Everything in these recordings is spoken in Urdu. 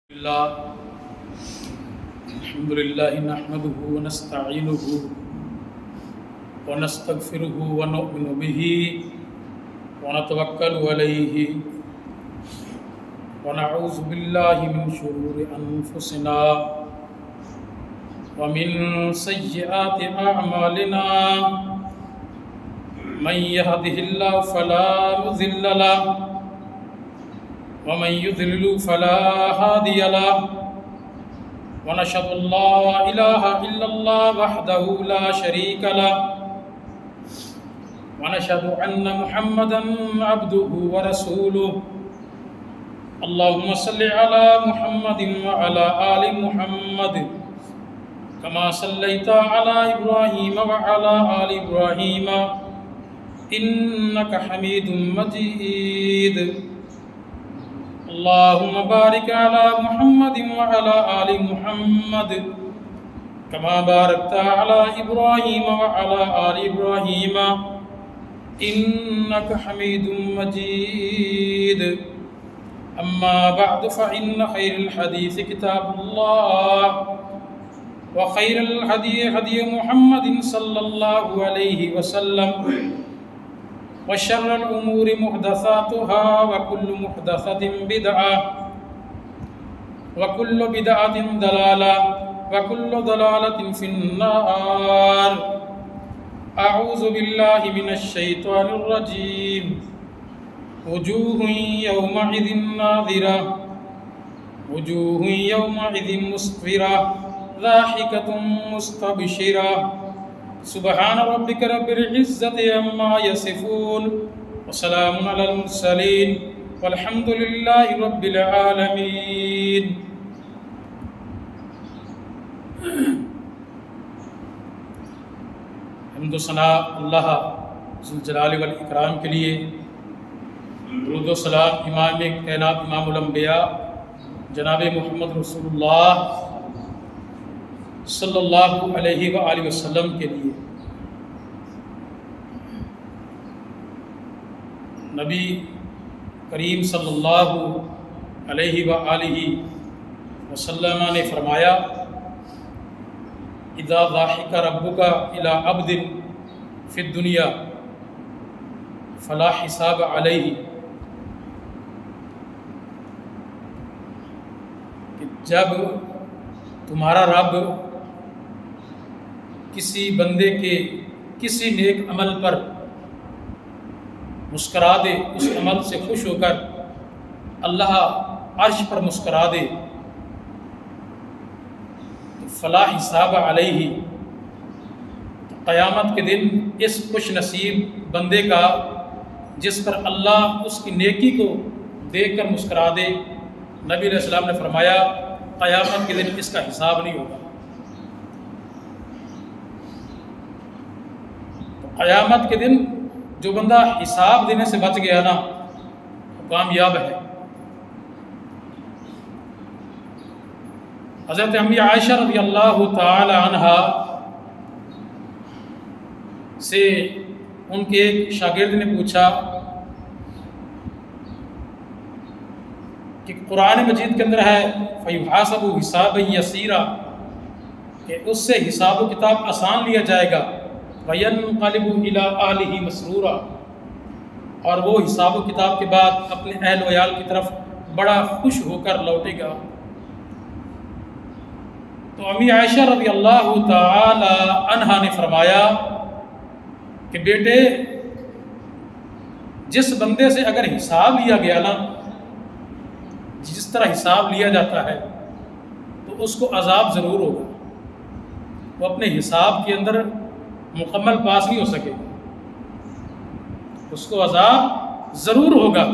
الحمد لله نحمده ونستعينه ونستغفره ونؤمن به ونتوكل عليه ونعوذ بالله من شرور أنفسنا ومن سيئات أعمالنا من يهده الله فلا مضل له ومن يضلل فلا هادي له ونشهد أن لا إله إلا الله وحده لا شريك له ونشهد أن محمدا عبده ورسوله اللهم صل على محمد وعلى آل محمد كما صليت على إبراهيم وعلى آل إبراهيم إنك حميد مجيد اللهم بارك على محمد وعلى آل محمد كما باركت على إبراهيم وعلى آل إبراهيم إنك حميد مجيد أما بعد فإن خير الحديث كتاب الله وخير الهدي هدي محمد صلى الله عليه وسلم وشر الأمور محدثاتها وكل محدثة بدعة وكل بدعة ضلالة وكل ضلالة في النار أعوذ بالله من الشيطان الرجيم وجوه يومئذ ناظرة وجوه يومئذ مسفرة ضاحكة مستبشرة سبحان ربك رب العزة عما يصفون وسلام على المرسلين والحمد لله رب العالمين. حمد و ثنا اللہ ذوالجلال والاکرام کے لیے، درود و سلام امام کائنات امام الانبیاء جناب محمد رسول اللہ صلی اللہ علیہ وآلہ وسلم کے لیے. نبی کریم صلی اللہ علیہ وآلہ وسلم نے فرمایا: اذا ضحک ربک الی عبد فی الدنیا فلا حساب علیہ، کہ جب تمہارا رب کسی بندے کے کسی نیک عمل پر مسکرا دے، اس عمل سے خوش ہو کر اللہ عرش پر مسکرا دے، تو فلا حساب علیہ، تو قیامت کے دن اس خوش نصیب بندے کا جس پر اللہ اس کی نیکی کو دیکھ کر مسکرا دے، نبی علیہ السلام نے فرمایا قیامت کے دن اس کا حساب نہیں ہوگا. قیامت کے دن جو بندہ حساب دینے سے بچ گیا نا، وہ کامیاب ہے. حضرت امی عائشہ رضی اللہ تعالی عنہا سے ان کے ایک شاگرد نے پوچھا کہ قرآن مجید کے اندر ہے فَيُحَاسَبُ حِسَابًا يَسِيرًا، کہ اس سے حساب و کتاب آسان لیا جائے گا، وَيَنْقَلِبُ إِلَىٰ أَهْلِهِ مَسْرُورًا، اور وہ حساب و کتاب کے بعد اپنے اہل و عیال کی طرف بڑا خوش ہو کر لوٹے گا. تو امی عائشہ رضی اللہ تعالی عنہا نے فرمایا کہ بیٹے، جس بندے سے اگر حساب لیا گیا نا، جس طرح حساب لیا جاتا ہے، تو اس کو عذاب ضرور ہوگا، وہ اپنے حساب کے اندر مکمل پاس نہیں ہو سکے، اس کو عذاب ضرور ہوگا.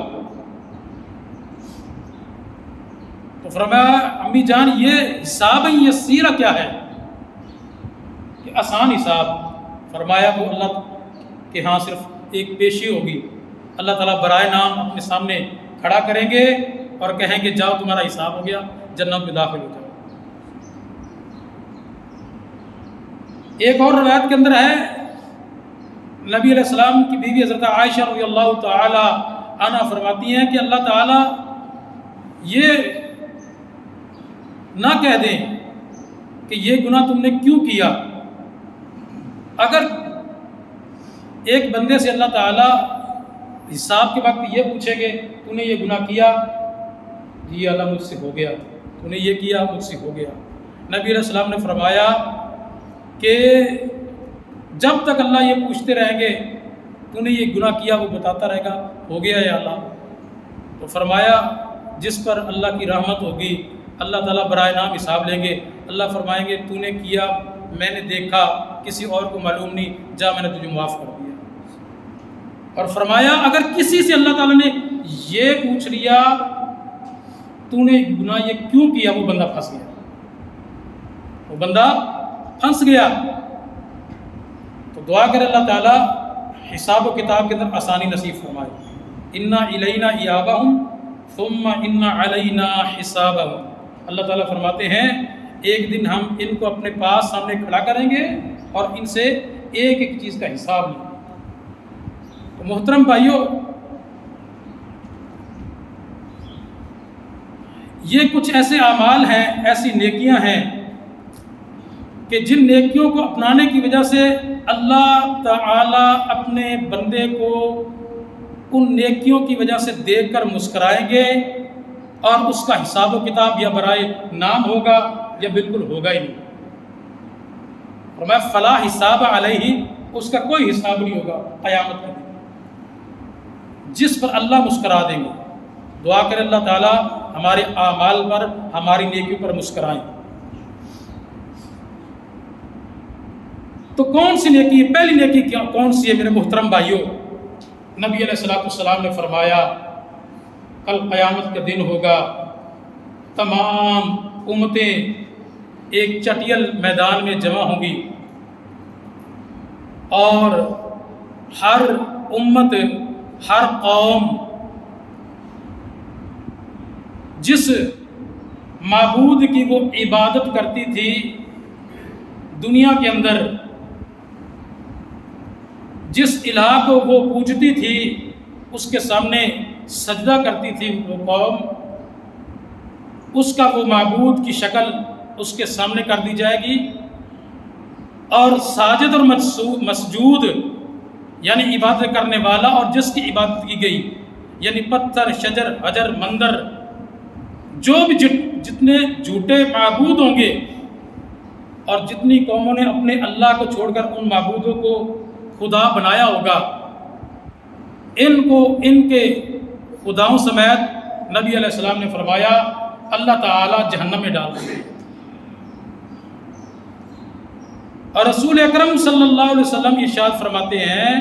تو فرمایا امی جان یہ حساب یسیرہ کیا ہے کہ آسان حساب؟ فرمایا وہ اللہ کے ہاں صرف ایک پیشی ہوگی، اللہ تعالیٰ برائے نام اپنے سامنے کھڑا کریں گے اور کہیں گے جاؤ تمہارا حساب ہو گیا، جنت میں داخل ہو جاؤ. ایک اور روایت کے اندر ہے، نبی علیہ السلام کی بیوی حضرت عائشہ رضی اللہ تعالی عنہ فرماتی ہیں کہ اللہ تعالیٰ یہ نہ کہہ دیں کہ یہ گناہ تم نے کیوں کیا۔ اگر ایک بندے سے اللہ تعالیٰ حساب کے وقت یہ پوچھیں گے تو نے یہ گناہ کیا، جی اللہ مجھ سے ہو گیا، تو نے یہ کیا مجھ سے ہو گیا۔ نبی علیہ السلام نے فرمایا کہ جب تک اللہ یہ پوچھتے رہیں گے تو نے یہ گناہ کیا، وہ بتاتا رہے گا ہو گیا یا اللہ۔ تو فرمایا جس پر اللہ کی رحمت ہوگی اللہ تعالیٰ برائے نام حساب لیں گے، اللہ فرمائیں گے تو نے کیا، میں نے دیکھا، کسی اور کو معلوم نہیں، جا میں نے تجھے معاف کر دیا۔ اور فرمایا اگر کسی سے اللہ تعالیٰ نے یہ پوچھ لیا تو نے گناہ یہ کیوں کیا، وہ بندہ پھنس گیا، وہ بندہ پھنس گیا۔ تو دعا کرے اللہ تعالیٰ حساب و کتاب کے اندر آسانی نصیب فرمائے۔ انا الینا ایابہم ثم انا علینا حسابہم، اللہ تعالیٰ فرماتے ہیں ایک دن ہم ان کو اپنے پاس سامنے کھڑا کریں گے اور ان سے ایک ایک چیز کا حساب لیں گے۔ تو محترم بھائیوں، یہ کچھ ایسے اعمال ہیں، ایسی نیکیاں ہیں کہ جن نیکیوں کو اپنانے کی وجہ سے اللہ تعالیٰ اپنے بندے کو ان نیکیوں کی وجہ سے دیکھ کر مسکرائیں گے، اور اس کا حساب و کتاب یا برائے نام ہوگا یا بالکل ہوگا ہی نہیں۔ فرمایا فلا حساب علیہ، اس کا کوئی حساب نہیں ہوگا قیامت کے دن، جس پر اللہ مسکرا دیں گے۔ دعا کرے اللہ تعالیٰ ہمارے اعمال پر، ہماری نیکیوں پر مسکرائیں۔ تو کون سی نیکی ہے؟ پہلی نیکی کیا کون سی ہے میرے محترم بھائیوں؟ نبی علیہ السلام نے فرمایا کل قیامت کا دن ہوگا، تمام امتیں ایک چٹیل میدان میں جمع ہوں گی، اور ہر امت، ہر قوم جس معبود کی وہ عبادت کرتی تھی دنیا کے اندر، جس الہ کو وہ پوجتی تھی، اس کے سامنے سجدہ کرتی تھی وہ قوم، اس کا وہ معبود کی شکل اس کے سامنے کر دی جائے گی، اور ساجد اور مسجود یعنی عبادت کرنے والا اور جس کی عبادت کی گئی، یعنی پتھر، شجر، حجر، مندر، جو بھی جتنے جھوٹے معبود ہوں گے، اور جتنی قوموں نے اپنے اللہ کو چھوڑ کر ان معبودوں کو خدا بنایا ہوگا، ان کو ان کے خداؤں سمیت نبی علیہ السلام نے فرمایا اللہ تعالیٰ جہنم میں ڈال دیں گے۔ اور رسول اکرم صلی اللہ علیہ وسلم ارشاد فرماتے ہیں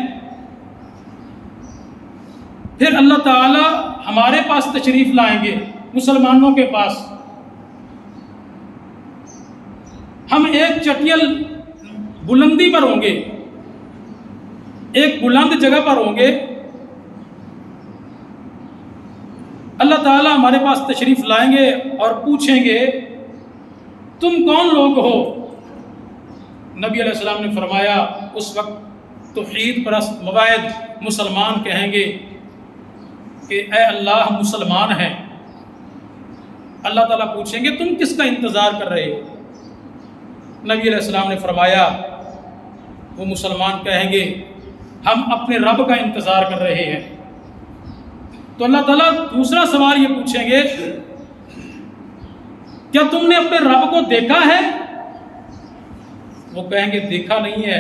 پھر اللہ تعالیٰ ہمارے پاس تشریف لائیں گے، مسلمانوں کے پاس، ہم ایک چٹیل بلندی پر ہوں گے، ایک بلند جگہ پر ہوں گے، اللہ تعالیٰ ہمارے پاس تشریف لائیں گے اور پوچھیں گے تم کون لوگ ہو؟ نبی علیہ السلام نے فرمایا اس وقت توحید پرست موحد مسلمان کہیں گے کہ اے اللہ ہم مسلمان ہیں۔ اللہ تعالیٰ پوچھیں گے تم کس کا انتظار کر رہے ہو؟ نبی علیہ السلام نے فرمایا وہ مسلمان کہیں گے ہم اپنے رب کا انتظار کر رہے ہیں۔ تو اللہ تعالیٰ دوسرا سوال یہ پوچھیں گے کیا تم نے اپنے رب کو دیکھا ہے؟ وہ کہیں گے دیکھا نہیں ہے۔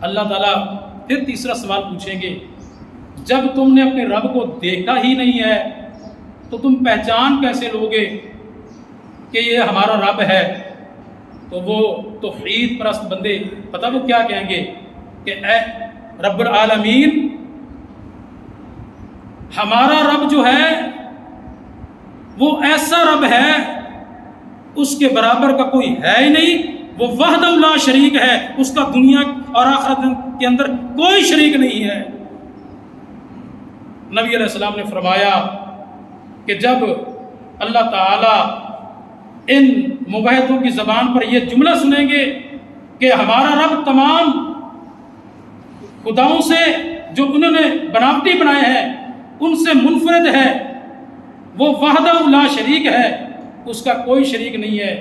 اللہ تعالیٰ پھر تیسرا سوال پوچھیں گے جب تم نے اپنے رب کو دیکھا ہی نہیں ہے تو تم پہچان کیسے لوگے کہ یہ ہمارا رب ہے؟ تو وہ توحید پرست بندے پتہ وہ کیا کہیں گے کہ اے رب العالمین، ہمارا رب جو ہے وہ ایسا رب ہے اس کے برابر کا کوئی ہے ہی نہیں، وہ وحدہ لا شریک ہے، اس کا دنیا اور آخرت کے اندر کوئی شریک نہیں ہے۔ نبی علیہ السلام نے فرمایا کہ جب اللہ تعالیٰ ان موحدوں کی زبان پر یہ جملہ سنیں گے کہ ہمارا رب تمام خداؤں سے جو انہوں نے بناوٹی بنائے ہیں ان سے منفرد ہے، وہ وحدہ لا شریک ہے، اس کا کوئی شریک نہیں ہے۔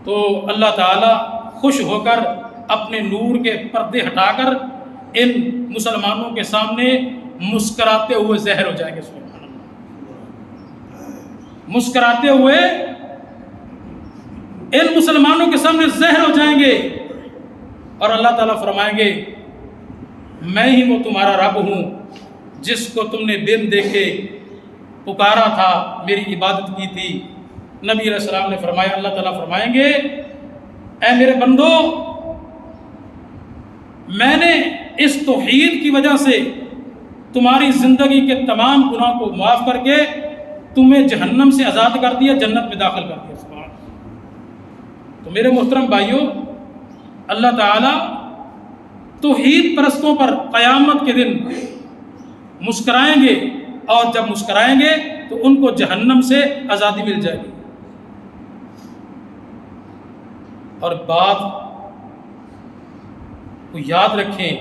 تو اللہ تعالیٰ خوش ہو کر اپنے نور کے پردے ہٹا کر ان مسلمانوں کے سامنے مسکراتے ہوئے ظاہر ہو جائیں گے۔ سبحان اللہ، مسکراتے ہوئے ان مسلمانوں کے سامنے ظاہر ہو جائیں گے، اور اللہ تعالیٰ فرمائیں گے میں ہی وہ تمہارا رب ہوں جس کو تم نے بن دیکھے پکارا تھا، میری عبادت کی تھی۔ نبی علیہ السلام نے فرمایا، اللہ تعالیٰ فرمائیں گے اے میرے بندو، میں نے اس توحید کی وجہ سے تمہاری زندگی کے تمام گناہ کو معاف کر کے تمہیں جہنم سے آزاد کر دیا، جنت میں داخل کر دیا۔ سبحان اللہ۔ تو میرے محترم بھائیوں، اللہ تعالیٰ توحید پرستوں پر قیامت کے دن مسکرائیں گے، اور جب مسکرائیں گے تو ان کو جہنم سے آزادی مل جائے گی۔ اور بات کو یاد رکھیں،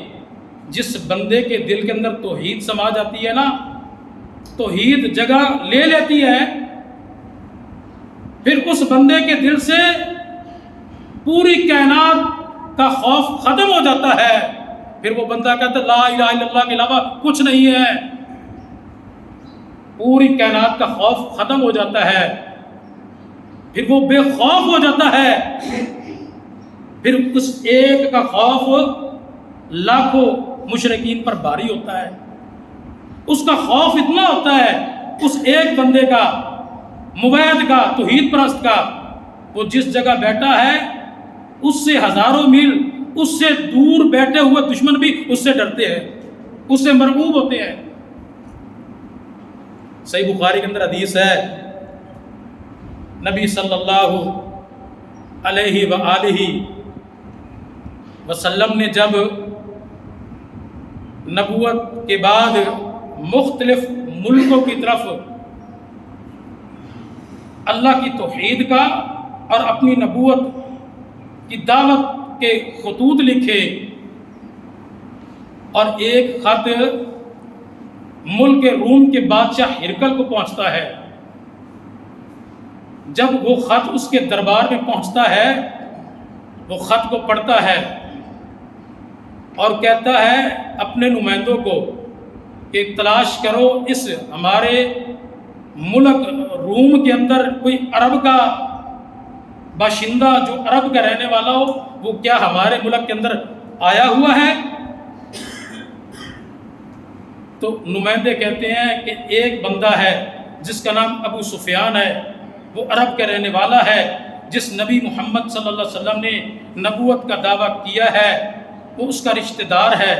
جس بندے کے دل کے اندر توحید سما جاتی ہے نا، توحید جگہ لے لیتی ہے، پھر اس بندے کے دل سے پوری کائنات کا خوف ختم ہو جاتا ہے۔ پھر وہ بندہ کہتا ہے لا الہ الا اللہ کے علاوہ کچھ نہیں ہے، پوری کائنات کا خوف ختم ہو جاتا ہے، پھر وہ بے خوف ہو جاتا ہے۔ پھر اس ایک کا خوف لاکھوں مشرکین پر بھاری ہوتا ہے، اس کا خوف اتنا ہوتا ہے اس ایک بندے کا، موحد کا، توحید پرست کا، وہ جس جگہ بیٹھا ہے اس سے ہزاروں میل اس سے دور بیٹھے ہوئے دشمن بھی اس سے ڈرتے ہیں، اس سے مرعوب ہوتے ہیں۔ صحیح بخاری کے اندر حدیث ہے، نبی صلی اللہ علیہ وآلہ وسلم نے جب نبوت کے بعد مختلف ملکوں کی طرف اللہ کی توحید کا اور اپنی نبوت کی دعوت کے خطوط لکھے، اور ایک خط ملک روم کے بادشاہ ہرقل کو پہنچتا ہے۔ جب وہ خط اس کے دربار میں پہنچتا ہے، وہ خط کو پڑھتا ہے اور کہتا ہے اپنے نمائندوں کو کہ تلاش کرو اس ہمارے ملک روم کے اندر کوئی عرب کا باشندہ جو عرب کا رہنے والا ہو، وہ کیا ہمارے ملک کے اندر آیا ہوا ہے؟ تو نمائندے کہتے ہیں کہ ایک بندہ ہے جس کا نام ابو سفیان ہے، وہ عرب کا رہنے والا ہے، جس نبی محمد صلی اللہ علیہ وسلم نے نبوت کا دعویٰ کیا ہے، وہ اس کا رشتہ دار ہے۔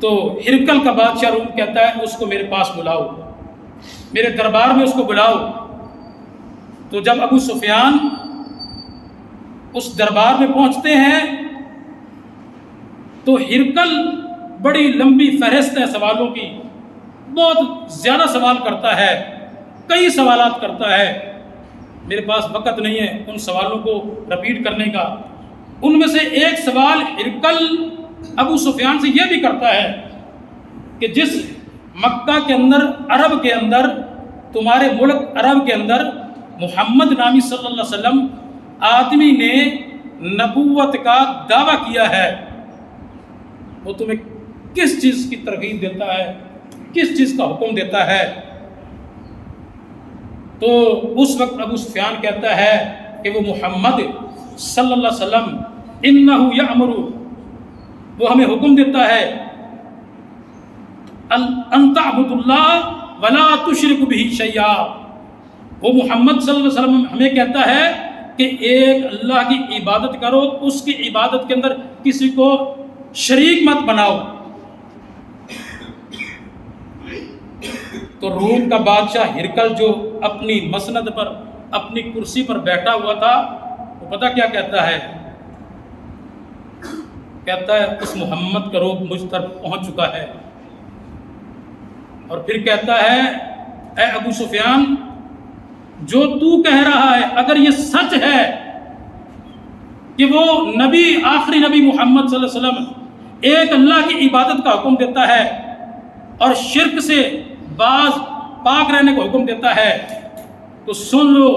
تو ہرقل کا بادشاہ روم کہتا ہے اس کو میرے پاس بلاؤ، میرے دربار میں اس کو بلاؤ۔ تو جب ابو سفیان اس دربار میں پہنچتے ہیں تو ہرقل بڑی لمبی فہرست ہے سوالوں کی، بہت زیادہ سوال کرتا ہے، کئی سوالات کرتا ہے۔ میرے پاس وقت نہیں ہے ان سوالوں کو رپیٹ کرنے کا۔ ان میں سے ایک سوال ہرقل ابو سفیان سے یہ بھی کرتا ہے کہ جس مکہ کے اندر، عرب کے اندر، تمہارے ملک عرب کے اندر محمد نامی صلی اللہ علیہ وسلم آدمی نے نبوت کا دعویٰ کیا ہے، وہ تمہیں کس چیز کی ترغیب دیتا ہے، کس چیز کا حکم دیتا ہے؟ تو اس وقت ابو سفیان کہتا ہے کہ وہ محمد صلی اللہ علیہ وسلم انہ یامر، وہ ہمیں حکم دیتا ہے ان تعبد اللہ ولا تشرک بہ شیئا، وہ محمد صلی اللہ علیہ وسلم ہمیں کہتا ہے کہ ایک اللہ کی عبادت کرو، اس کی عبادت کے اندر کسی کو شریک مت بناؤ۔ تو روم کا بادشاہ ہرقل جو اپنی مسند پر، اپنی کرسی پر بیٹھا ہوا تھا، وہ پتہ کیا کہتا ہے؟ کہتا ہے اس محمد کا روح مجھ تک پہنچ چکا ہے، اور پھر کہتا ہے اے ابو سفیان، جو تو کہہ رہا ہے اگر یہ سچ ہے کہ وہ نبی، آخری نبی محمد صلی اللہ علیہ وسلم ایک اللہ کی عبادت کا حکم دیتا ہے، اور شرک سے باز پاک رہنے کو حکم دیتا ہے، تو سن لو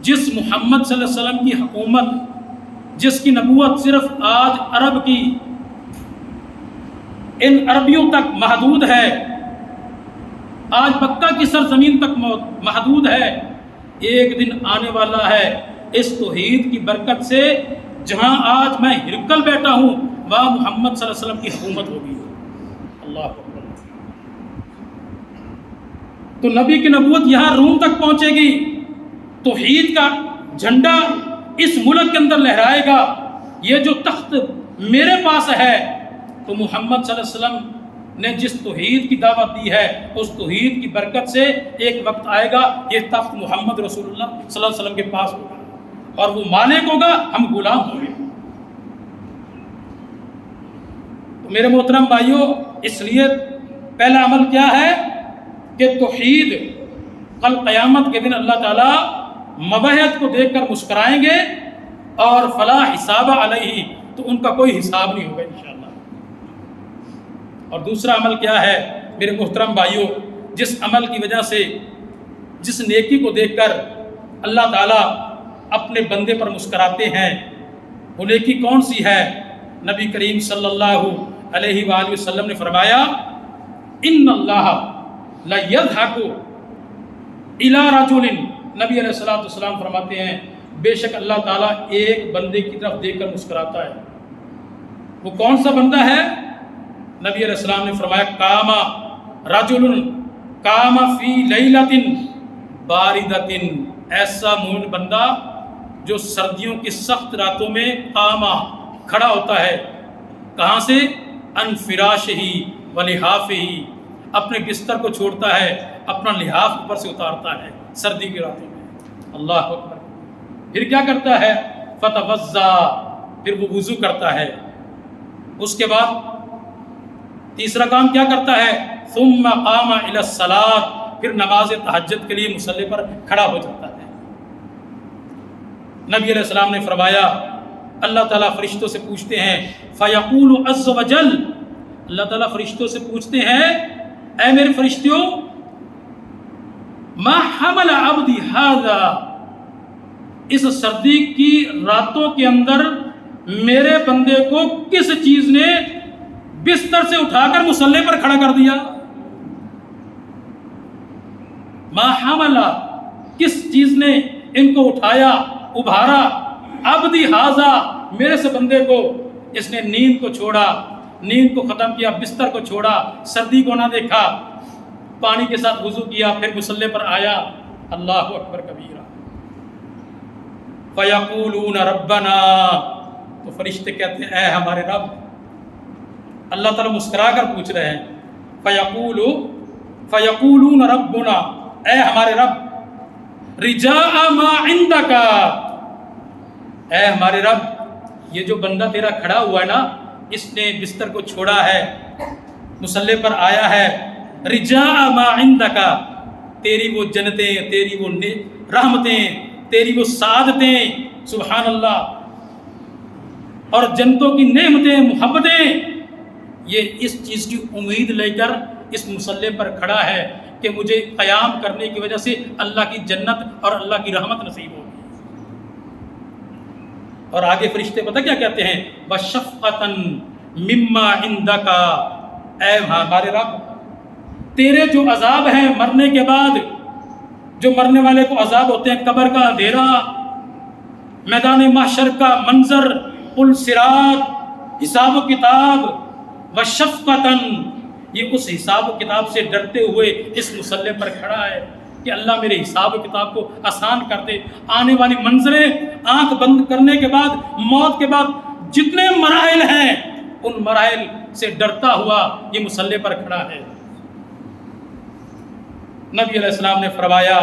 جس محمد صلی اللہ علیہ وسلم کی حکومت، جس کی نبوت صرف آج عرب کی ان عربیوں تک محدود ہے، آج مکہ کی سرزمین تک محدود ہے، ایک دن آنے والا ہے اس توحید کی برکت سے جہاں آج میں ہرکل بیٹھا ہوں وہاں محمد صلی اللہ علیہ وسلم کی حکومت ہوگی۔ اللہ اکبر۔ تو نبی کی نبوت یہاں روم تک پہنچے گی، توحید کا جھنڈا اس ملک کے اندر لہرائے گا۔ یہ جو تخت میرے پاس ہے، تو محمد صلی اللہ علیہ وسلم نے جس توحید کی دعوت دی ہے اس توحید کی برکت سے ایک وقت آئے گا یہ تخت محمد رسول اللہ صلی اللہ علیہ وسلم کے پاس ہوگا اور وہ مالک ہوگا، ہم غلام ہوں گے۔ تو میرے محترم بھائیوں، اس لیے پہلا عمل کیا ہے کہ توحید، کل قیامت کے دن اللہ تعالیٰ مباحث کو دیکھ کر مسکرائیں گے اور فلا حساب علیہ، تو ان کا کوئی حساب نہیں ہوگا انشاءاللہ۔ اور دوسرا عمل کیا ہے میرے محترم بھائیوں، جس عمل کی وجہ سے، جس نیکی کو دیکھ کر اللہ تعالیٰ اپنے بندے پر مسکراتے ہیں، وہ نیکی کون سی ہے؟ نبی کریم صلی اللہ علیہ وآلہ وسلم نے فرمایا، ان اللہ لیضحک الی رجل، نبی علیہ السلام فرماتے ہیں بے شک اللہ تعالیٰ ایک بندے کی طرف دیکھ کر مسکراتا ہے۔ وہ کون سا بندہ ہے؟ نبی علیہ السلام نے فرمایا، قام رجل قام فی لیلۃ باردۃ، ایسا مومن بندہ جو سردیوں کی سخت راتوں میں قام کھڑا ہوتا ہے، کہاں سے؟ ان فراشہ و لحافہ، اپنے بستر کو چھوڑتا ہے، اپنا لحاف اوپر سے اتارتا ہے سردی کی راتوں میں۔ اللہ اکبر۔ پھر کیا کرتا ہے؟ فتوضا، پھر وہ وضو کرتا ہے۔ اس کے بعد تیسرا کام کیا کرتا ہے؟ ثم قام الی الصلاۃ، پھر نماز تہجد کے لیے مصلی پر کھڑا ہو جاتا ہے۔ نبی علیہ السلام نے فرمایا، اللہ تعالیٰ فرشتوں سے پوچھتے ہیں، فیقول عز وجل، اللہ تعالیٰ فرشتوں سے پوچھتے ہیں، اے میرے فرشتوں، ما حمل عبدی ھذا، اس سردی کی راتوں کے اندر میرے بندے کو کس چیز نے بستر سے اٹھا کر مصلی پر کھڑا کر دیا؟ ما حمل، کس چیز نے ان کو اٹھایا، ابھارا، عبدی ھذا، میرے سے بندے کو، اس نے نیند کو چھوڑا، نیند کو ختم کیا، بستر کو چھوڑا، سردی کو نہ دیکھا، پانی کے ساتھ وضو کیا، پھر مصلی پر آیا۔ اللہ اکبر کبیرہ۔ فیقولون ربنا، تو فرشتے کہتے ہیں اے ہمارے رب۔ اللہ تعالیٰ مسکرا کر پوچھ رہے ہیں، فیقولون ربنا، اے ہمارے رب، رجاء ما عندک، اے ہمارے رب، یہ جو بندہ تیرا کھڑا ہوا ہے نا، اس نے بستر کو چھوڑا ہے، مصلی پر آیا ہے، رجاء ما عندک، تیری وہ جنتیں، تیری وہ رحمتیں، تیری وہ سعادتیں، سبحان اللہ، اور جنتوں کی نعمتیں، محبتیں، یہ اس چیز کی امید لے کر اس مصلی پر کھڑا ہے کہ مجھے قیام کرنے کی وجہ سے اللہ کی جنت اور اللہ کی رحمت نصیب ہوگی۔ اور آگے فرشتے پتہ کیا کہتے ہیں؟ وَشَفْقَةً مِمَّا عِنْدَكَ، اے ہمارے رب، تیرے جو عذاب ہیں مرنے کے بعد، جو مرنے والے کو عذاب ہوتے ہیں، قبر کا اندھیرا، میدان محشر کا منظر، پل صراط، حساب و کتاب، وَشَفْقَةً، یہ اس حساب و کتاب سے ڈرتے ہوئے اس مصلی پر کھڑا ہے کہ اللہ میرے حساب و کتاب کو آسان کر دے۔ آنے والی منظریں، آنکھ بند کرنے کے بعد، موت کے بعد جتنے مراحل ہیں، ان مراحل سے ڈرتا ہوا یہ مصلی پر کھڑا ہے۔ نبی علیہ السلام نے فرمایا،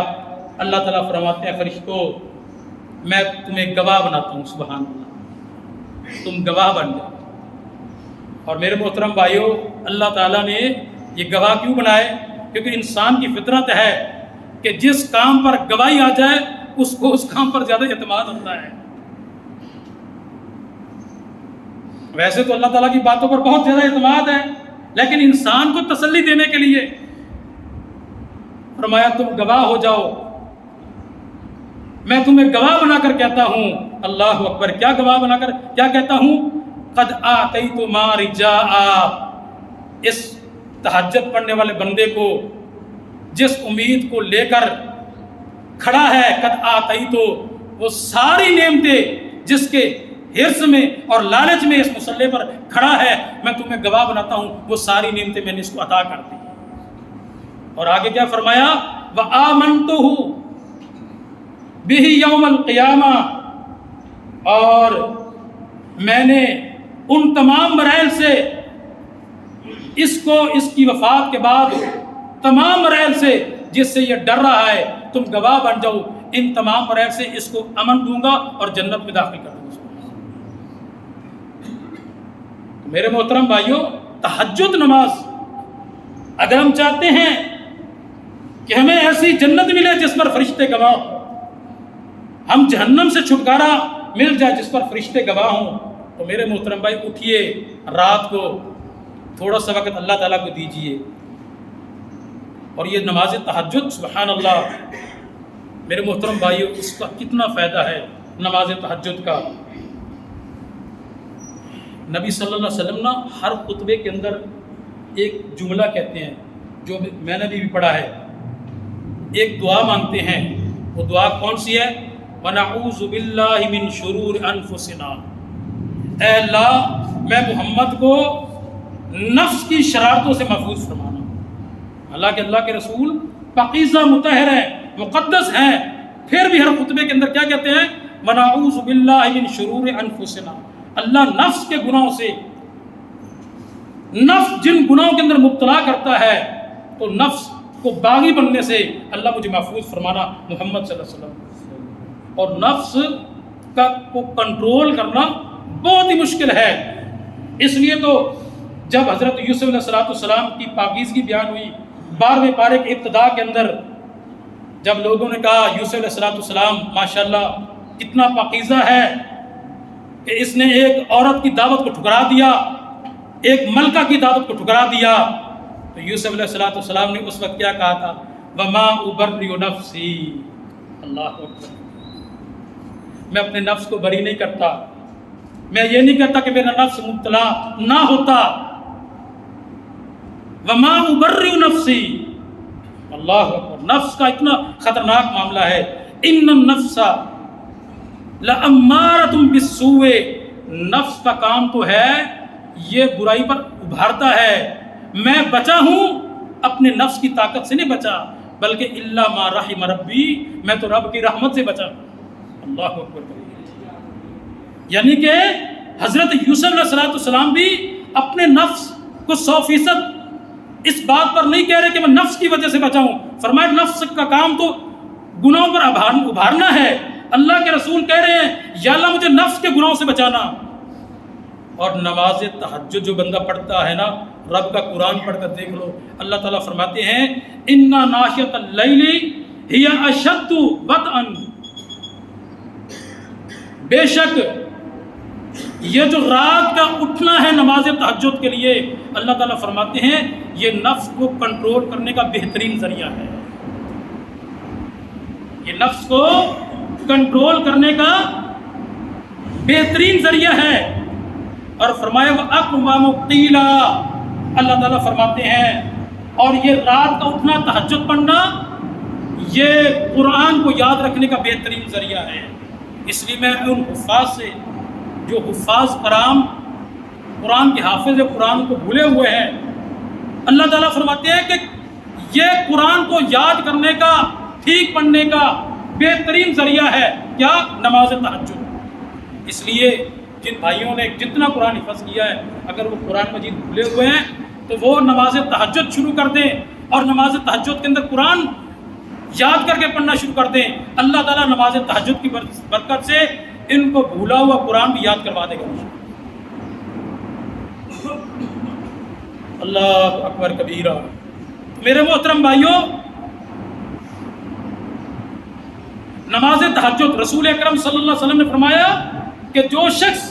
اللہ تعالیٰ فرماتے ہیں فرشتوں، میں تمہیں گواہ بناتا ہوں، سبحان اللہ، تم گواہ بن جاؤ۔ اور میرے محترم بھائیوں، اللہ تعالیٰ نے یہ گواہ کیوں بنائے؟ کیونکہ انسان کی فطرت ہے کہ جس کام پر گواہی آ جائے اس کو اس کام پر زیادہ اعتماد ہوتا ہے۔ ویسے تو اللہ تعالیٰ کی باتوں پر بہت زیادہ اعتماد ہے، لیکن انسان کو تسلی دینے کے لیے فرمایا تم گواہ ہو جاؤ، میں تمہیں گواہ بنا کر کہتا ہوں، اللہ اکبر، کیا گواہ بنا کر کیا کہتا ہوں؟ قد آتیت ما رجاء، اس تہجد پڑھنے والے بندے کو جس امید کو لے کر کھڑا ہے، قد آتیت، وہ ساری نعمتیں جس کے حرص میں اور لالچ میں اس مصلی پر کھڑا ہے، میں تمہیں گواہ بناتا ہوں وہ ساری نعمتیں میں نے اس کو عطا کر دی۔ اور آگے کیا فرمایا؟ وَآمَنْتُهُ بِهِ يَوْمَ الْقِيَامَةِ، اور میں نے ان تمام مراحل سے اس کو اس کی وفات کے بعد تمام مراحل سے جس سے یہ ڈر رہا ہے، تم گواہ بن جاؤ، ان تمام مراحل سے اس کو امن دوں گا اور جنت میں داخل کر دوں گا۔ تو میرے محترم بھائیوں، تہجد نماز اگر ہم چاہتے ہیں کہ ہمیں ایسی جنت ملے جس پر فرشتے گواہ ہوں، ہم جہنم سے چھٹکارا مل جائے جس پر فرشتے گواہ ہوں، تو میرے محترم بھائی اٹھیے، رات کو تھوڑا سا وقت اللہ تعالیٰ کو دیجیے۔ اور یہ نماز تہجد، سبحان اللہ میرے محترم بھائیوں، اس کا کتنا فائدہ ہے نماز تہجد کا۔ نبی صلی اللہ علیہ وسلم ہر خطبے کے اندر ایک جملہ کہتے ہیں جو میں نے بھی پڑھا ہے، ایک دعا مانگتے ہیں، وہ دعا کون سی ہے؟ وَنَعُوذُ بِاللَّهِ مِن شُرُورِ أَنفُسِنَا، اے اللہ میں محمد کو نفس کی شرارتوں سے محفوظ فرمانا۔ حالانکہ اللہ کے رسول پاکیزہ مطہر ہیں، مقدس ہیں، پھر بھی ہر خطبے کے اندر کیا کہتے ہیں؟ وَنَعُوذُ بِاللَّهِ مِن شُرُورِ أَنفُسِنَا، اللہ نفس کے گناہوں سے، نفس جن گناہوں کے اندر مبتلا کرتا ہے، تو نفس کو باغی بننے سے اللہ مجھے محفوظ فرمانا، محمد صلی اللہ علیہ وسلم۔ اور نفس کو کنٹرول کرنا بہت ہی مشکل ہے، اس لیے تو جب حضرت یوسف علیہ السلام کی پاکیزگی بیان ہوئی 12ویں پارے کے ابتدا کے اندر، جب لوگوں نے کہا یوسف علیہ السلام ماشاءاللہ کتنا پاکیزہ ہے کہ اس نے ایک عورت کی دعوت کو ٹھکرا دیا، ایک ملکہ کی دعوت کو ٹھکرا دیا، تو یوسف علیہ السلام نے اس وقت کیا کہا تھا؟ وَمَا أُبَرِّئُ نَفْسِي، اللہ اکبر، میں اپنے نفس کو بری نہیں کرتا، میں یہ نہیں کہتا کہ میرا نفس مبتلا نہ ہوتا۔ وَمَا أُبَرِّئُ نَفْسِي، اللہ اکبر، نفس کا اتنا خطرناک معاملہ ہے۔ إِنَّ النَّفْسَ لَأَمَّارَةٌ بِالسُّوءِ، نفس کا کام تو ہے یہ برائی پر ابھارتا ہے، میں بچا ہوں اپنے نفس کی طاقت سے نہیں بچا، بلکہ الا ما رحم ربی، میں تو رب کی رحمت سے بچا۔ اللہ اکبر، یعنی کہ حضرت یوسف علیہ السلام بھی اپنے نفس کو 100% اس بات پر نہیں کہہ رہے کہ میں نفس کی وجہ سے بچاؤں، فرمایا نفس کا کام تو گناہوں پر ابھارنا ہے۔ اللہ کے رسول کہہ رہے ہیں یا اللہ مجھے نفس کے گناہوں سے بچانا۔ اور نماز تہجد جو بندہ پڑھتا ہے نا، رب کا قرآن پڑھ کر دیکھ لو، اللہ تعالیٰ فرماتے ہیں اِنَّا نَاشِئَةَ اللَّيْلِ هِيَ أَشَدُّ وَطْئًا، بے شک یہ جو رات کا اٹھنا ہے نماز تہجد کے لیے، اللہ تعالیٰ فرماتے ہیں یہ نفس کو کنٹرول کرنے کا بہترین ذریعہ ہے، یہ نفس کو کنٹرول کرنے کا بہترین ذریعہ ہے۔ اور فرمایا وَأَقْوَمُ قِيلًا، اللہ تعالیٰ فرماتے ہیں اور یہ رات کا اٹھنا، تہجد پڑھنا، یہ قرآن کو یاد رکھنے کا بہترین ذریعہ ہے۔ اس لیے میں ان حفاظ سے جو حفاظ کرام قرآن کے حافظ قرآن کو بھولے ہوئے ہیں، اللہ تعالیٰ فرماتے ہیں کہ یہ قرآن کو یاد کرنے کا، ٹھیک پڑھنے کا بہترین ذریعہ ہے، کیا؟ نماز تہجد۔ اس لیے جن بھائیوں نے جتنا قرآن حفظ کیا ہے، اگر وہ قرآن مجید بھولے ہوئے ہیں تو وہ نماز تہجد شروع کر دیں اور نماز تہجد کے اندر قرآن یاد کر کے پڑھنا شروع کر دیں، اللہ تعالیٰ نماز تہجد کی برکت سے ان کو بھولا ہوا قرآن بھی یاد کروا دے گا۔ اللہ اکبر کبیرہ۔ میرے محترم بھائیوں، نماز تہجد، رسول اکرم صلی اللہ علیہ وسلم نے فرمایا کہ جو شخص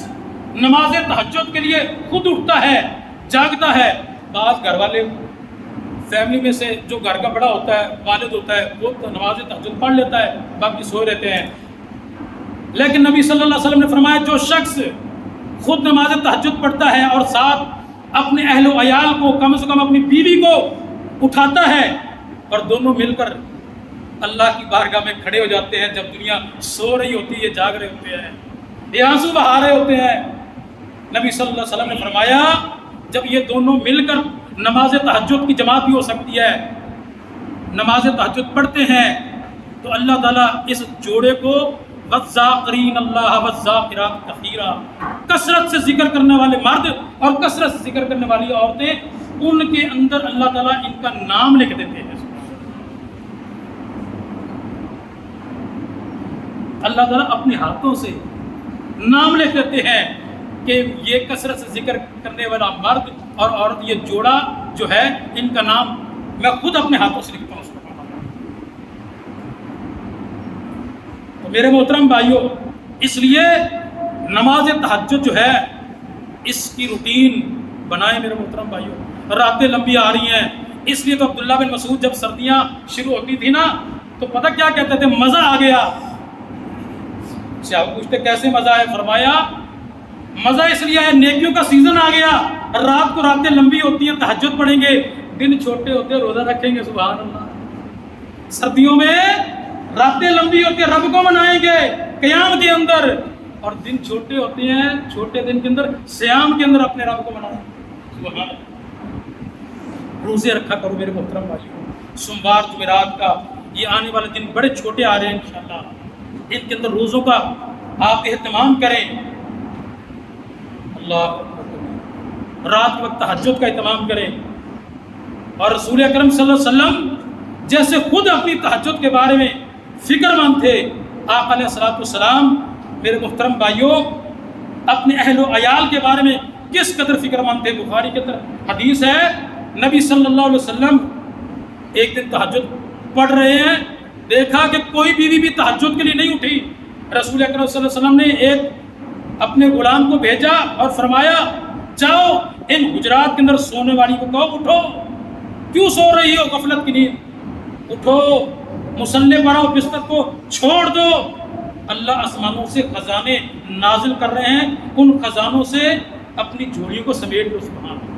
نماز تہجد کے لیے خود اٹھتا ہے، جاگتا ہے، بعض گھر والے فیملی میں سے جو گھر کا بڑا ہوتا ہے، والد ہوتا ہے، وہ تو نماز تہجد پڑھ لیتا ہے، باقی سوئے رہتے ہیں. لیکن نبی صلی اللہ علیہ وسلم نے فرمایا جو شخص خود نماز تہجد پڑھتا ہے اور ساتھ اپنے اہل و عیال کو، کم سے کم اپنی بیوی کو اٹھاتا ہے اور دونوں مل کر اللہ کی بارگاہ میں کھڑے ہو جاتے ہیں جب دنیا سو رہی ہوتی ہے، جاگ رہے ہوتے ہیں، یہ آنسو بہا رہے ہوتے ہیں. نبی صلی اللہ علیہ وسلم نے فرمایا جب یہ دونوں مل کر نماز تہجد کی جماعت بھی ہو سکتی ہے، نماز تہجد پڑھتے ہیں، تو اللہ تعالیٰ اس جوڑے کو وَالذَّاکِرِینَ اللَّهَ وَالذَّاکِرَاتِ کَثِیرًا، کثرت سے ذکر کرنے والے مرد اور کثرت سے ذکر کرنے والی عورتیں، ان کے اندر اللہ تعالیٰ ان کا نام لکھ دیتے ہیں. اللہ تعالیٰ اپنے ہاتھوں سے نام لکھ دیتے ہیں کہ یہ کثرت سے ذکر کرنے والا مرد اور عورت، یہ جوڑا جو ہے، ان کا نام میں خود اپنے ہاتھوں سے لکھتا ہوں. تو میرے محترم بھائیوں، اس لیے نماز تہجد جو ہے اس کی روٹین بنائیں میرے محترم بھائیوں. راتیں لمبی آ رہی ہیں، اس لیے تو عبداللہ بن مسعود جب سردیاں شروع ہوتی تھی نا تو پتہ کیا کہتے تھے؟ مزہ آ گیا. صحابہ پوچھتے کیسے مزہ ہے؟ فرمایا مزہ اس لیے ہے نیکیوں کا سیزن آ گیا، رات کو راتیں لمبی ہوتی ہیں، تہجد پڑھیں گے، دن چھوٹے ہوتے ہیں، روزہ رکھیں گے. سبحان اللہ. سردیوں میں راتیں لمبی ہوتی ہیں، رب کو منائیں گے قیام کے اندر، اور دن چھوٹے ہوتے ہیں، چھوٹے دن کے اندر صیام کے اندر اپنے رب کو منائیں. سبحان اللہ. روزے رکھا کرو میرے محترم بھائیوں. سوموار جمعرات کا یہ آنے والے دن بڑے چھوٹے آ رہے ہیں انشاءاللہ، ان کے اندر روزوں کا آپ اہتمام کریں. اللہ رات وقت تہجد کا اہتمام کریں. اور رسول اکرم صلی اللہ علیہ وسلم جیسے خود اپنی تہجد کے بارے میں فکر مند تھے، آقا علیہ الصلوۃ والسلام میرے محترم بھائیوں اپنے اہل و عیال کے بارے میں کس قدر فکر مند تھے. بخاری کے اندر حدیث ہے، نبی صلی اللہ علیہ وسلم ایک دن تہجد پڑھ رہے ہیں، دیکھا کہ کوئی بیوی بھی تہجد کے لیے نہیں اٹھی. رسول اکرم صلی اللہ علیہ وسلم نے ایک اپنے غلام کو بھیجا اور فرمایا جاؤ ان حجرات کے اندر سونے والی کو کہو اٹھو، کیوں سو رہی ہو غفلت کی نیند، اٹھو، مصلی پر آؤ، بستر کو چھوڑ دو. اللہ آسمانوں سے خزانے نازل کر رہے ہیں، ان خزانوں سے اپنی جھولیوں کو سمیٹ لو. سبحان اللہ.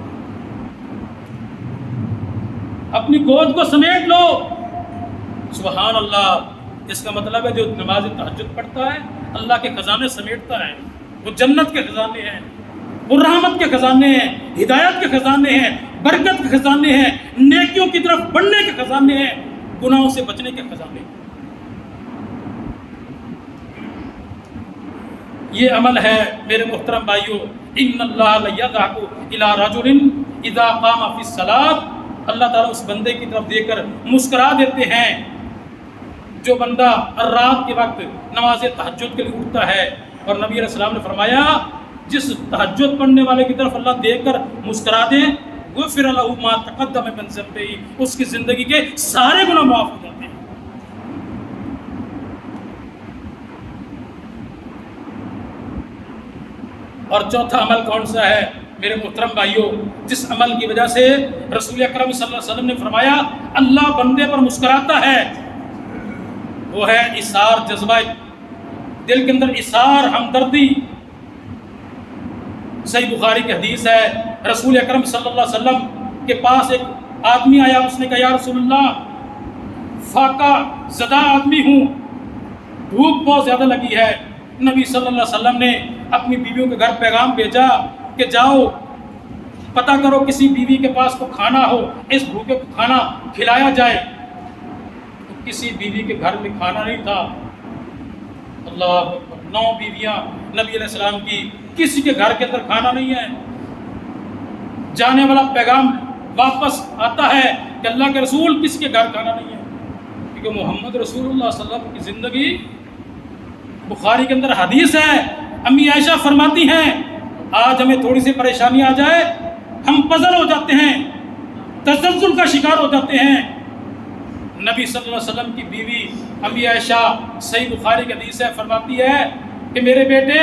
اپنی گود کو سمیٹ لو. سبحان اللہ. اس کا مطلب ہے جو نماز تہجد پڑھتا ہے اللہ کے خزانے سمیٹتا ہے. وہ جنت کے خزانے ہیں، وہ رحمت کے خزانے ہیں، ہدایت کے خزانے ہیں، برکت کے خزانے ہیں، نیکیوں کی طرف بڑھنے کے خزانے ہیں، گناہوں سے بچنے کے خزانے ہیں. یہ عمل ہے میرے محترم بھائیوں. ان اللہ لیضحک الی رجل اذا قام فی الصلاۃ، اللہ تعالیٰ اس بندے کی طرف دیکھ کر مسکرا دیتے ہیں جو بندہ رات کے وقت نماز تہجد کے لیے اٹھتا ہے. اور نبی علیہ السلام نے فرمایا جس تہجد پڑھنے والے کی طرف اللہ دیکھ کر مسکرا دے، غفر لہ ما تقدم من ذنبہ، اس کی زندگی کے سارے گناہ معاف ہو جاتے ہیں. اور چوتھا عمل کون سا ہے میرے محترم بھائیوں؟ جس عمل کی وجہ سے رسول اکرم صلی اللہ علیہ وسلم نے فرمایا اللہ بندے پر مسکراتا ہے، وہ ہے اثار جذبہ دل کے اندر، اثار ہمدردی. صحیح بخاری کی حدیث ہے، رسول اکرم صلی اللہ علیہ وسلم کے پاس ایک آدمی آیا، اس نے کہا یا رسول اللہ فاقہ زدہ آدمی ہوں، بھوک بہت زیادہ لگی ہے. نبی صلی اللہ علیہ وسلم نے اپنی بیویوں کے گھر پیغام بھیجا کہ جاؤ پتہ کرو کسی بیوی کے پاس کو کھانا ہو، اس بھوکے کو کھانا کھلایا جائے. تو کسی بیوی کے گھر میں کھانا نہیں تھا. اللہ اکبر. 9 بیویاں نبی علیہ السلام کی، کسی کے گھر کے اندر کھانا نہیں ہے. جانے والا پیغام واپس آتا ہے کہ اللہ کے رسول کسی کے گھر کھانا نہیں ہے، کیونکہ محمد رسول اللہ صلی اللہ علیہ وسلم کی زندگی. بخاری کے اندر حدیث ہے، امی عائشہ فرماتی ہیں آج ہمیں تھوڑی سی پریشانی آ جائے ہم پزل ہو جاتے ہیں، تزلزل کا شکار ہو جاتے ہیں. نبی صلی اللہ علیہ وسلم کی بیوی امی عائشہ، صحیح بخاری کی حدیث ہے، فرماتی ہے کہ میرے بیٹے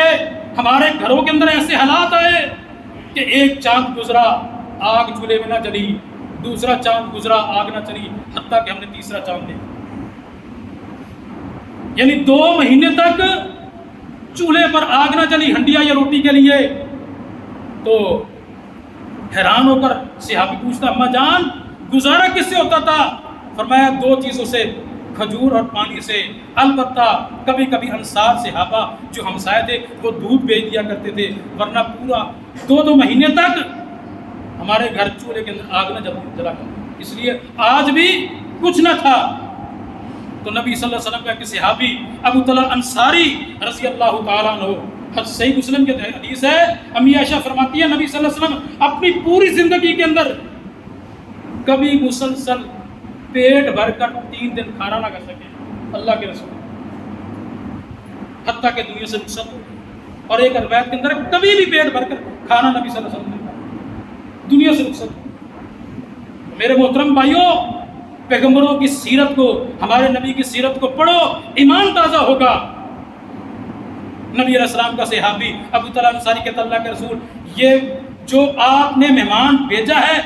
ہمارے گھروں کے اندر ایسے حالات آئے کہ ایک چاند گزرا آگ چولہے میں نہ جلی، دوسرا چاند گزرا آگ نہ چلی، حتیٰ کہ ہم نے تیسرا چاند دیکھا۔ یعنی 2 مہینے تک چولہے پر آگ نہ جلی ہنڈیا یا روٹی کے لیے۔ تو حیران ہو کر صحابی پوچھتا اماں جان گزارا کس سے ہوتا تھا؟ فرمایا 2 چیزوں سے، کھجور اور پانی سے، البتہ کبھی کبھی انصار صحابہ جو ہمسائے تھے وہ دودھ بیچ دیا کرتے تھے، ورنہ پورا 2 مہینے تک ہمارے گھر چولہے کے اندر آگ نہ جلا کرتی، اس لیے آج بھی کچھ نہ تھا۔ تو نبی صلی اللہ علیہ وسلم کا ایک صحابی ابو طلحہ انصاری رضی اللہ تعالیٰ عنہ، صحیح مسلم کے حدیث ہے، امی عائشہ فرماتی ہے نبی صلی اللہ علیہ وسلم اپنی پوری زندگی کے اندر کبھی مسلسل پیٹ بھر کر 3 دن کھانا نہ کر سکے، اللہ کے رسول، حتیٰ کہ دنیا سے رخصت ہو۔ اور ایک روایت کے اندر کبھی بھی پیٹ بھر کر کھانا نبی صلی اللہ علیہ وسلم نے کھایا، دنیا سے رخصت ہو۔ میرے محترم بھائیوں، پیغمبروں کی سیرت کو، ہمارے نبی کی سیرت کو پڑھو، ایمان تازہ ہوگا۔ نبی علیہ السلام کا صحابی ابو طلحہ انصاری کہتا اللہ کے رسول، یہ جو آپ نے مہمان بھیجا ہے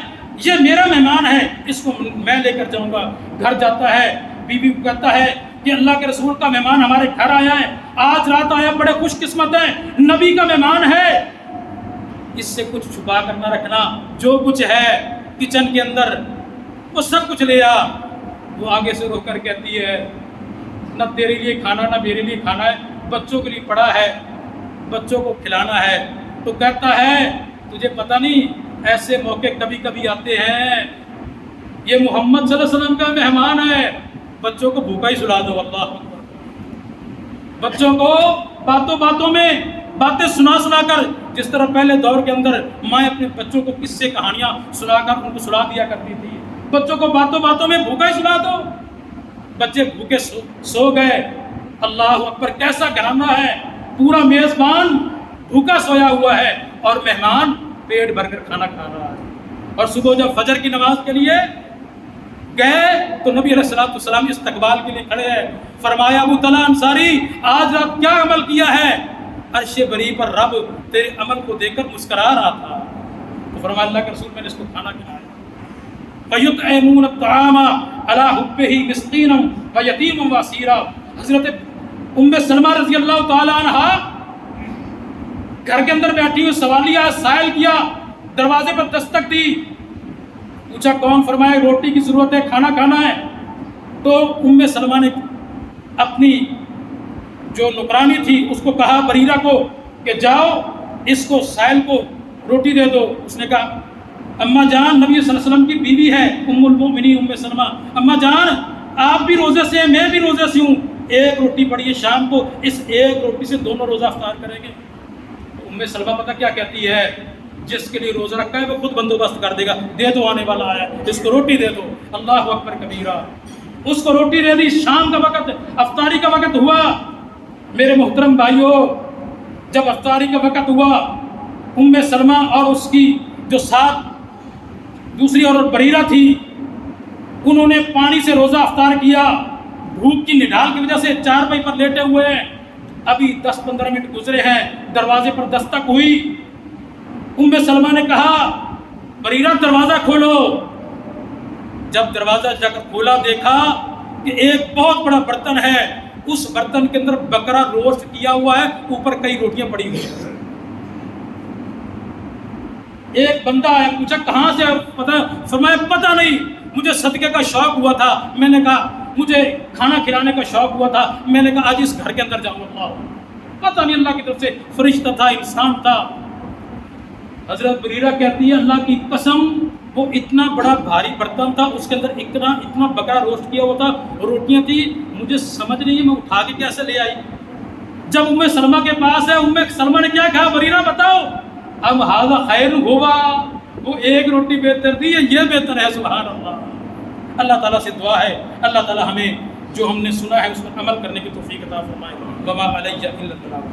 یہ میرا مہمان ہے، اس کو میں لے کر جاؤں گا۔ گھر جاتا ہے، بیوی کو کہتا ہے کہ اللہ کے رسول کا مہمان ہمارے گھر آیا ہے، آج رات آیا، بڑے خوش قسمت ہیں، نبی کا مہمان ہے، اس سے کچھ چھپا کر نہ رکھنا، جو کچھ ہے کچن کے اندر وہ سب کچھ لے آ۔ وہ آگے سے رو کر کہتی ہے نہ تیرے لیے کھانا نہ میرے لیے کھانا ہے، بچوں کے لیے پڑا ہے، بچوں کو کھلانا ہے۔ تو کہتا ہے تجھے پتہ نہیں ایسے موقع کبھی کبھی آتے ہیں، یہ محمد صلی اللہ علیہ وسلم کا مہمان ہے، بچوں کو بھوکا ہی سلا دو۔ اللہ اکبر، بچوں کو باتوں باتوں میں باتیں سنا کر، جس طرح پہلے دور کے اندر مائیں اپنے بچوں کو قصے کہانیاں سنا کر ان کو سلا دیا کرتی تھی، بچوں کو باتوں باتوں میں بھوکا ہی سلا دو۔ بچے بھوکے سو گئے، اللہ اکبر، کیسا گھرانہ ہے، پورا میزبان بھوکا سویا ہوا ہے اور مہمان پیٹ بھر کر کھانا کھا رہا ہے۔ اور صبح جب فجر کی نماز کے لیے گئے تو نبی علیہ الصلوۃ والسلام استقبال کے لیے کھڑے ہیں۔ فرمایا ابو طلحہ انصاری آج رات کیا عمل کیا ہے؟ عرش بری پر رب تیرے عمل کو دیکھ کر مسکرا رہا تھا۔ تو فرمایا اللہ کے رسول میں نے اس کو کھانا کھلایا۔ فَيُطْعِمُونَ الطَّعَامَ عَلَىٰ حُبِّهِ مِسْكِينًا وَيَتِيمًا وَأَسِيرًا۔ حضرت ام سلمہ رضی اللہ تعالی عنہا گھر کے اندر بیٹھی ہوئی سوالیہ سائل کیا، دروازے پر دستک دی، پوچھا کون؟ فرمایا روٹی کی ضرورت ہے، کھانا کھانا ہے۔ تو ام سلمہ نے اپنی جو نوکرانی تھی اس کو کہا، بریرہ کو، کہ جاؤ اس کو سائل کو روٹی دے دو۔ اس نے کہا اماں جان، نبی صلی اللہ علیہ وسلم کی بیوی ہے ام المؤمنین ام سلمہ، اماں جان آپ بھی روزے سے ہیں، میں بھی روزے سے ہوں، ایک روٹی پڑی ہے شام کو، اس ایک روٹی سے دونوں روزہ افطار کریں گے۔ ام سلمہ پتہ کیا کہتی ہے؟ جس کے لیے روزہ رکھا ہے وہ خود بندوبست کر دے گا، دے دو آنے والا آیا، اس کو روٹی دے دو۔ اللہ اکبر کبیرہ، اس کو روٹی دے دی۔ شام کا وقت، افطاری کا وقت ہوا۔ میرے محترم بھائیوں، جب افطاری کا وقت ہوا، ام سلمہ اور اس کی جو ساتھ دوسری عورت بریرہ تھی، انہوں نے پانی سے روزہ افطار کیا۔ بھوک کی نڈال کی وجہ سے چارپائی پر لیٹے ہوئے ہیں، ابھی 10-15 منٹ گزرے ہیں، دروازے پر دستک ہوئی۔ ام سلمہ نے کہا بریرہ دروازہ کھولو۔ جب دروازہ جا کر کھولا، دیکھا کہ ایک بہت بڑا برتن ہے، اس برتن کے اندر بکرا روسٹ کیا ہوا ہے، اوپر کئی روٹیاں پڑی ہوئی ہیں۔ ایک بندہ آیا، پوچھا کہاں سے پتہ؟ فرمایا پتہ نہیں، مجھے صدقے کا شوق ہوا تھا، میں نے کہا مجھے کھانا کھلانے کا شوق ہوا تھا، میں نے کہا آج اس گھر کے اندر جاؤں گا۔ پتہ نہیں اللہ کی طرف سے فرشتہ تھا، انسان تھا۔ حضرت بریرہ کہتی ہے اللہ کی قسم، وہ اتنا بڑا بھاری برتن تھا، اس کے اندر اتنا بکرا روسٹ کیا ہوا تھا، روٹیاں تھی، مجھے سمجھ نہیں ہے میں اٹھا کے کیسے لے آئی۔ جب ام سلمہ کے پاس ہے، ام سلمہ نے کیا کہا؟ بریرہ بتاؤ اب ھذا خیر ہوا، وہ ایک روٹی بہتر تھی یا یہ بہتر ہے؟ سبحان اللہ۔ اللہ تعالیٰ سے دعا ہے اللہ تعالیٰ ہمیں جو ہم نے سنا ہے اس پر عمل کرنے کی توفیق عطا فرمائے۔ وما علیہ الا البلاغ۔